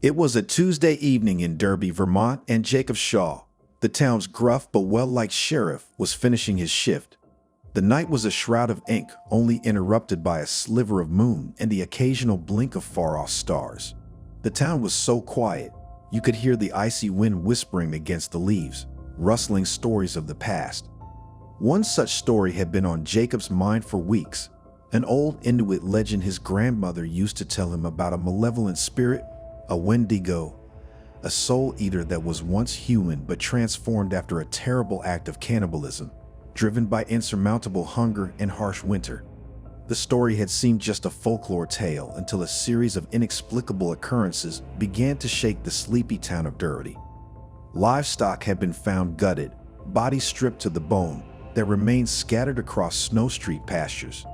It was a Tuesday evening in Derby, Vermont, and Jacob Shaw, the town's gruff but well-liked sheriff, was finishing his shift. The night was a shroud of ink, only interrupted by a sliver of moon and the occasional blink of far-off stars. The town was so quiet, you could hear the icy wind whispering against the leaves, rustling stories of the past. One such story had been on Jacob's mind for weeks, an old Inuit legend his grandmother used to tell him about a malevolent spirit, a Wendigo, a soul eater that was once human but transformed after a terrible act of cannibalism, driven by insurmountable hunger and harsh winter. The story had seemed just a folklore tale until a series of inexplicable occurrences began to shake the sleepy town of Derby. Livestock had been found gutted, bodies stripped to the bone, that remained scattered across snow street pastures.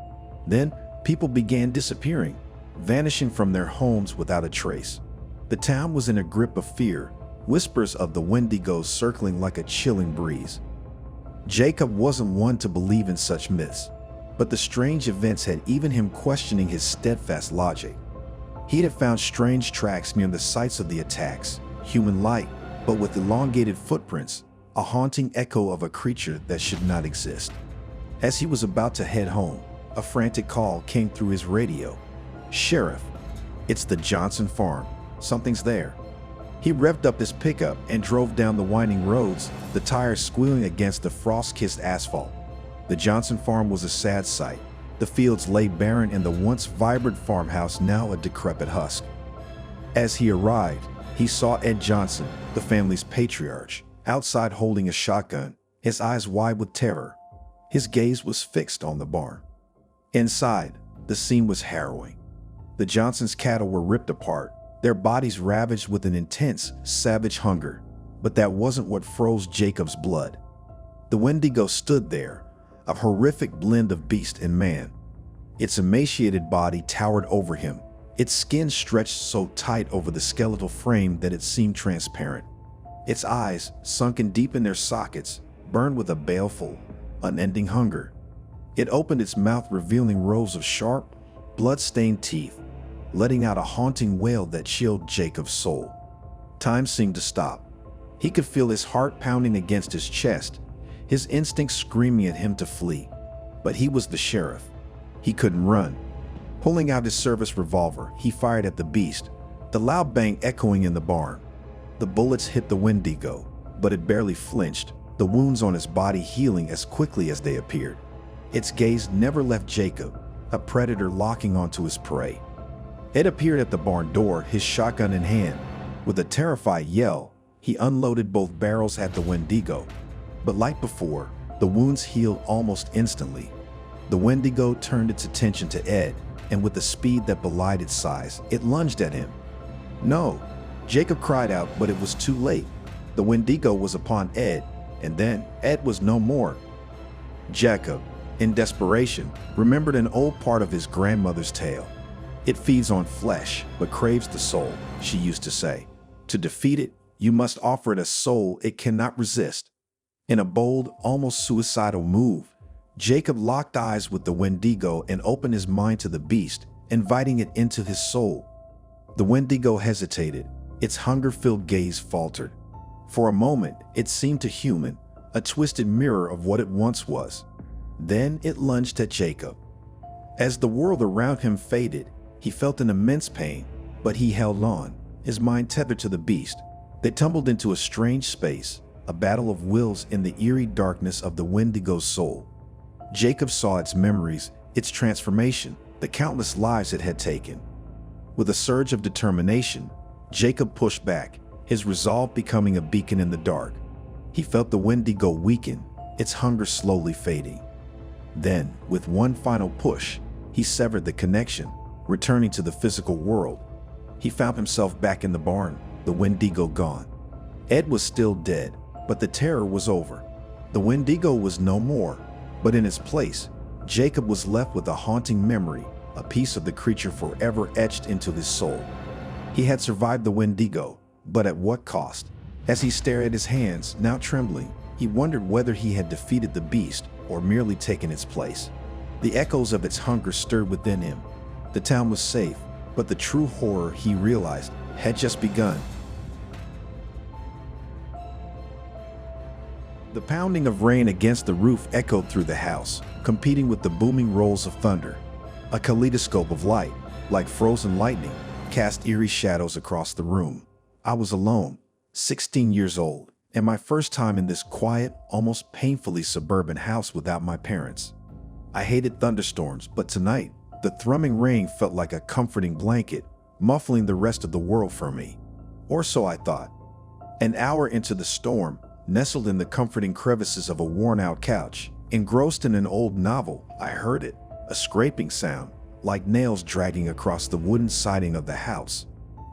Then, people began disappearing, vanishing from their homes without a trace. The town was in a grip of fear, whispers of the Wendigos circling like a chilling breeze. Jacob wasn't one to believe in such myths, but the strange events had even him questioning his steadfast logic. He had found strange tracks near the sites of the attacks, human-like, but with elongated footprints, a haunting echo of a creature that should not exist. As he was about to head home, a frantic call came through his radio. "Sheriff, it's the Johnson farm. Something's there." He revved up his pickup and drove down the winding roads, the tires squealing against the frost-kissed asphalt. The Johnson farm was a sad sight. The fields lay barren and the once vibrant farmhouse now a decrepit husk. As he arrived, he saw Ed Johnson, the family's patriarch, outside holding a shotgun, his eyes wide with terror. His gaze was fixed on the barn. Inside, the scene was harrowing. The Johnsons' cattle were ripped apart, their bodies ravaged with an intense, savage hunger. But that wasn't what froze Jacob's blood. The Wendigo stood there, a horrific blend of beast and man. Its emaciated body towered over him, its skin stretched so tight over the skeletal frame that it seemed transparent. Its eyes, sunken deep in their sockets, burned with a baleful, unending hunger. It opened its mouth, revealing rows of sharp, blood-stained teeth, letting out a haunting wail that chilled Jacob's soul. Time seemed to stop. He could feel his heart pounding against his chest, his instincts screaming at him to flee. But he was the sheriff. He couldn't run. Pulling out his service revolver, he fired at the beast, the loud bang echoing in the barn. The bullets hit the Wendigo, but it barely flinched, the wounds on its body healing as quickly as they appeared. Its gaze never left Jacob, a predator locking onto his prey. Ed appeared at the barn door, his shotgun in hand. With a terrified yell, he unloaded both barrels at the Wendigo. But like before, the wounds healed almost instantly. The Wendigo turned its attention to Ed, and with a speed that belied its size, it lunged at him. "No!" Jacob cried out, but it was too late. The Wendigo was upon Ed, and then Ed was no more. Jacob, in desperation, remembered an old part of his grandmother's tale. "It feeds on flesh, but craves the soul," she used to say. "To defeat it, you must offer it a soul it cannot resist." In a bold, almost suicidal move, Jacob locked eyes with the Wendigo and opened his mind to the beast, inviting it into his soul. The Wendigo hesitated. Its hunger-filled gaze faltered. For a moment, it seemed to human, a twisted mirror of what it once was. Then it lunged at Jacob. As the world around him faded, he felt an immense pain, but he held on, his mind tethered to the beast. They tumbled into a strange space, a battle of wills in the eerie darkness of the Wendigo's soul. Jacob saw its memories, its transformation, the countless lives it had taken. With a surge of determination, Jacob pushed back, his resolve becoming a beacon in the dark. He felt the Wendigo weaken, its hunger slowly fading. Then, with one final push, he severed the connection, returning to the physical world. He found himself back in the barn, the Wendigo gone. Ed was still dead, but the terror was over. The Wendigo was no more, but in its place, Jacob was left with a haunting memory, a piece of the creature forever etched into his soul. He had survived the Wendigo, but at what cost? As he stared at his hands, now trembling, he wondered whether he had defeated the beast or merely taken its place. The echoes of its hunger stirred within him. The town was safe, but the true horror, he realized, had just begun. The pounding of rain against the roof echoed through the house, competing with the booming rolls of thunder. A kaleidoscope of light, like frozen lightning, cast eerie shadows across the room. I was alone, 16 years old, and my first time in this quiet, almost painfully suburban house without my parents. I hated thunderstorms, but tonight, the thrumming rain felt like a comforting blanket, muffling the rest of the world from me. Or so I thought. An hour into the storm, nestled in the comforting crevices of a worn-out couch, engrossed in an old novel, I heard it, a scraping sound, like nails dragging across the wooden siding of the house.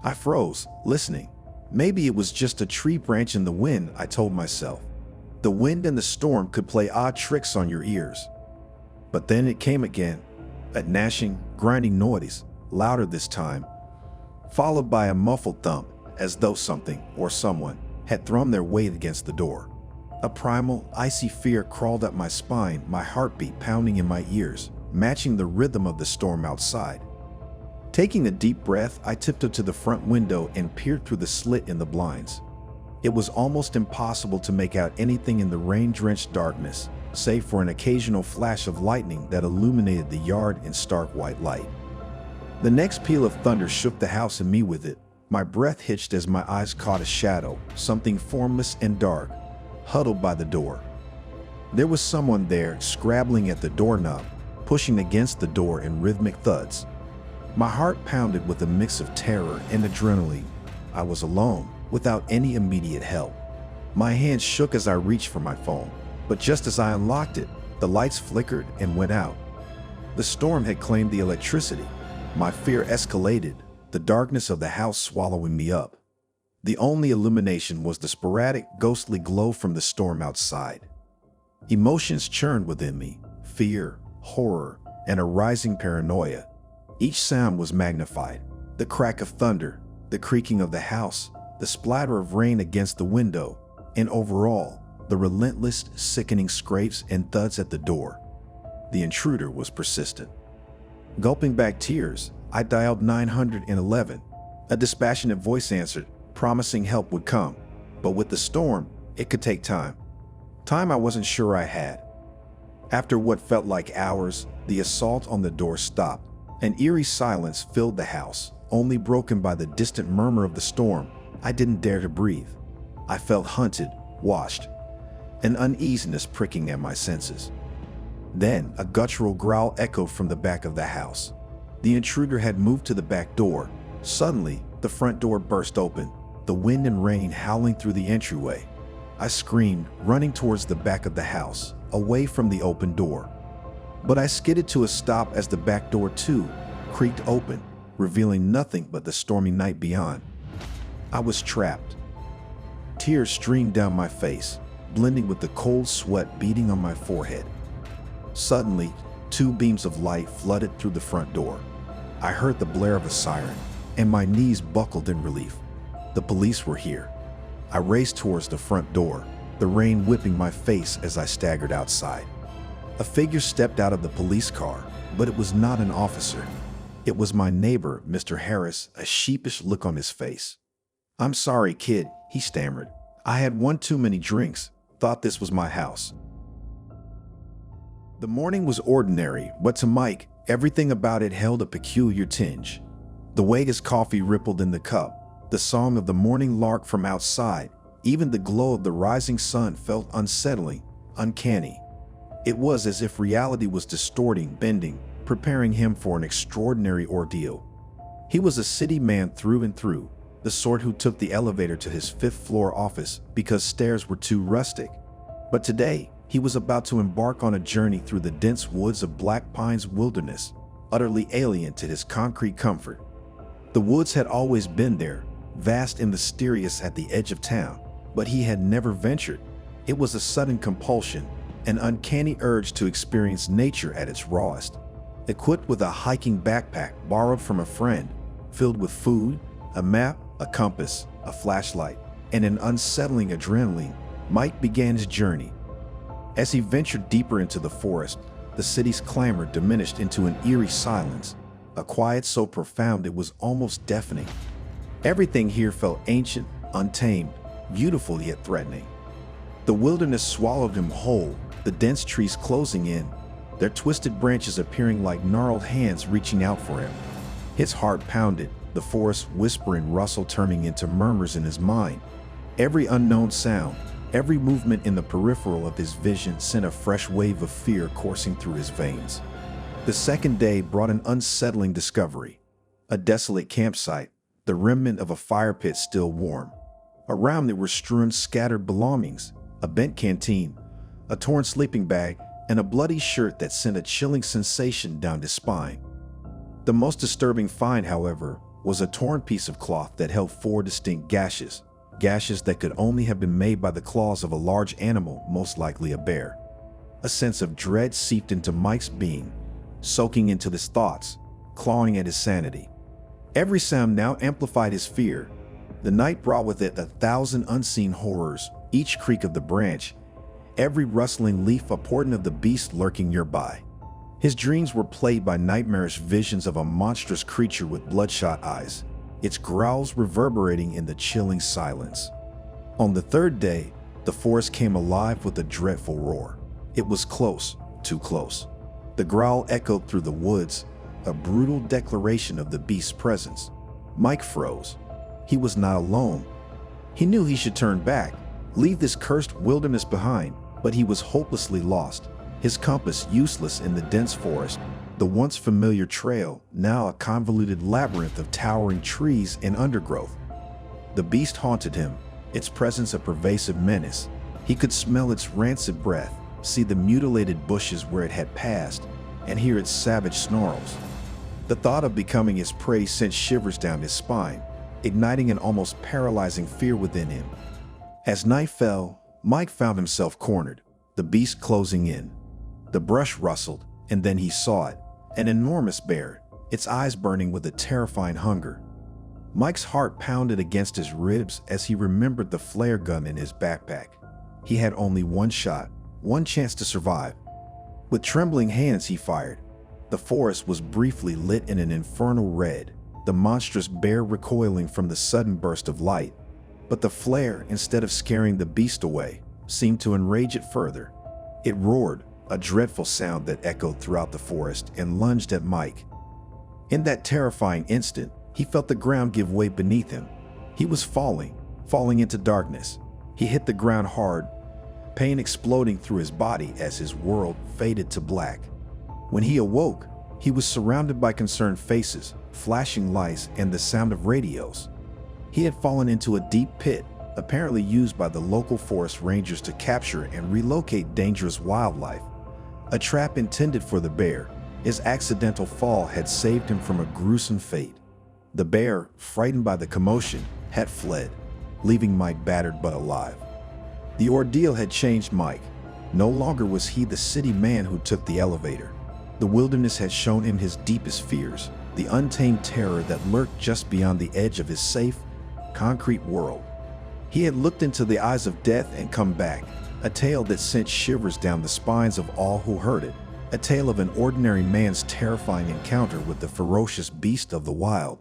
I froze, listening. Maybe it was just a tree branch in the wind, I told myself. The wind and the storm could play odd tricks on your ears. But then it came again, a gnashing, grinding noise, louder this time, followed by a muffled thump, as though something or someone had thrown their weight against the door. A primal, icy fear crawled up my spine, my heartbeat pounding in my ears, matching the rhythm of the storm outside. Taking a deep breath, I tiptoed to the front window and peered through the slit in the blinds. It was almost impossible to make out anything in the rain-drenched darkness, save for an occasional flash of lightning that illuminated the yard in stark white light. The next peal of thunder shook the house and me with it. My breath hitched as my eyes caught a shadow, something formless and dark, huddled by the door. There was someone there, scrabbling at the doorknob, pushing against the door in rhythmic thuds. My heart pounded with a mix of terror and adrenaline. I was alone, without any immediate help. My hands shook as I reached for my phone, but just as I unlocked it, the lights flickered and went out. The storm had claimed the electricity. My fear escalated, the darkness of the house swallowing me up. The only illumination was the sporadic, ghostly glow from the storm outside. Emotions churned within me, fear, horror, and a rising paranoia. Each sound was magnified. The crack of thunder, the creaking of the house, the splatter of rain against the window, and overall, the relentless, sickening scrapes and thuds at the door. The intruder was persistent. Gulping back tears, I dialed 911. A dispassionate voice answered, promising help would come. But with the storm, it could take time. Time I wasn't sure I had. After what felt like hours, the assault on the door stopped. An eerie silence filled the house, only broken by the distant murmur of the storm. I didn't dare to breathe. I felt hunted, watched, an uneasiness pricking at my senses. Then, a guttural growl echoed from the back of the house. The intruder had moved to the back door. Suddenly, the front door burst open, the wind and rain howling through the entryway. I screamed, running towards the back of the house, away from the open door. But I skidded to a stop as the back door, too, creaked open, revealing nothing but the stormy night beyond. I was trapped. Tears streamed down my face, blending with the cold sweat beating on my forehead. Suddenly, two beams of light flooded through the front door. I heard the blare of a siren, and my knees buckled in relief. The police were here. I raced towards the front door, the rain whipping my face as I staggered outside. A figure stepped out of the police car, but it was not an officer. It was my neighbor, Mr. Harris, a sheepish look on his face. "I'm sorry, kid," he stammered. "I had one too many drinks, thought this was my house." The morning was ordinary, but to Mike, everything about it held a peculiar tinge. The way his coffee rippled in the cup, the song of the morning lark from outside, even the glow of the rising sun felt unsettling, uncanny. It was as if reality was distorting, bending, preparing him for an extraordinary ordeal. He was a city man through and through, the sort who took the elevator to his fifth-floor office because stairs were too rustic. But today, he was about to embark on a journey through the dense woods of Black Pines Wilderness, utterly alien to his concrete comfort. The woods had always been there, vast and mysterious at the edge of town, but he had never ventured. It was a sudden compulsion, an uncanny urge to experience nature at its rawest. Equipped with a hiking backpack borrowed from a friend, filled with food, a map, a compass, a flashlight, and an unsettling adrenaline, Mike began his journey. As he ventured deeper into the forest, the city's clamor diminished into an eerie silence, a quiet so profound it was almost deafening. Everything here felt ancient, untamed, beautiful yet threatening. The wilderness swallowed him whole, the dense trees closing in, their twisted branches appearing like gnarled hands reaching out for him. His heart pounded, the forest whisper and rustle turning into murmurs in his mind. Every unknown sound, every movement in the peripheral of his vision sent a fresh wave of fear coursing through his veins. The second day brought an unsettling discovery. A desolate campsite, the remnant of a fire pit still warm. Around it were strewn scattered belongings, a bent canteen, a torn sleeping bag, and a bloody shirt that sent a chilling sensation down his spine. The most disturbing find, however, was a torn piece of cloth that held 4 distinct gashes that could only have been made by the claws of a large animal, most likely a bear. A sense of dread seeped into Mike's being, soaking into his thoughts, clawing at his sanity. Every sound now amplified his fear. The night brought with it 1,000 unseen horrors, each creak of the branch, every rustling leaf a portent of the beast lurking nearby. His dreams were plagued by nightmarish visions of a monstrous creature with bloodshot eyes, its growls reverberating in the chilling silence. On the third day, the forest came alive with a dreadful roar. It was close, too close. The growl echoed through the woods, a brutal declaration of the beast's presence. Mike froze. He was not alone. He knew he should turn back, leave this cursed wilderness behind, but he was hopelessly lost, his compass useless in the dense forest, the once familiar trail now a convoluted labyrinth of towering trees and undergrowth. The beast haunted him, its presence a pervasive menace. He could smell its rancid breath, see the mutilated bushes where it had passed, and hear its savage snarls. The thought of becoming its prey sent shivers down his spine, igniting an almost paralyzing fear within him. As night fell, Mike found himself cornered, the beast closing in. The brush rustled, and then he saw it, an enormous bear, its eyes burning with a terrifying hunger. Mike's heart pounded against his ribs as he remembered the flare gun in his backpack. He had only one shot, one chance to survive. With trembling hands he fired. The forest was briefly lit in an infernal red, the monstrous bear recoiling from the sudden burst of light. But the flare, instead of scaring the beast away, seemed to enrage it further. It roared, a dreadful sound that echoed throughout the forest, and lunged at Mike. In that terrifying instant, he felt the ground give way beneath him. He was falling into darkness. He hit the ground hard, pain exploding through his body as his world faded to black. When he awoke, he was surrounded by concerned faces, flashing lights, and the sound of radios. He had fallen into a deep pit, apparently used by the local forest rangers to capture and relocate dangerous wildlife. A trap intended for the bear, his accidental fall had saved him from a gruesome fate. The bear, frightened by the commotion, had fled, leaving Mike battered but alive. The ordeal had changed Mike. No longer was he the city man who took the elevator. The wilderness had shown him his deepest fears, the untamed terror that lurked just beyond the edge of his safe, concrete world. He had looked into the eyes of death and come back, a tale that sent shivers down the spines of all who heard it, a tale of an ordinary man's terrifying encounter with the ferocious beast of the wild.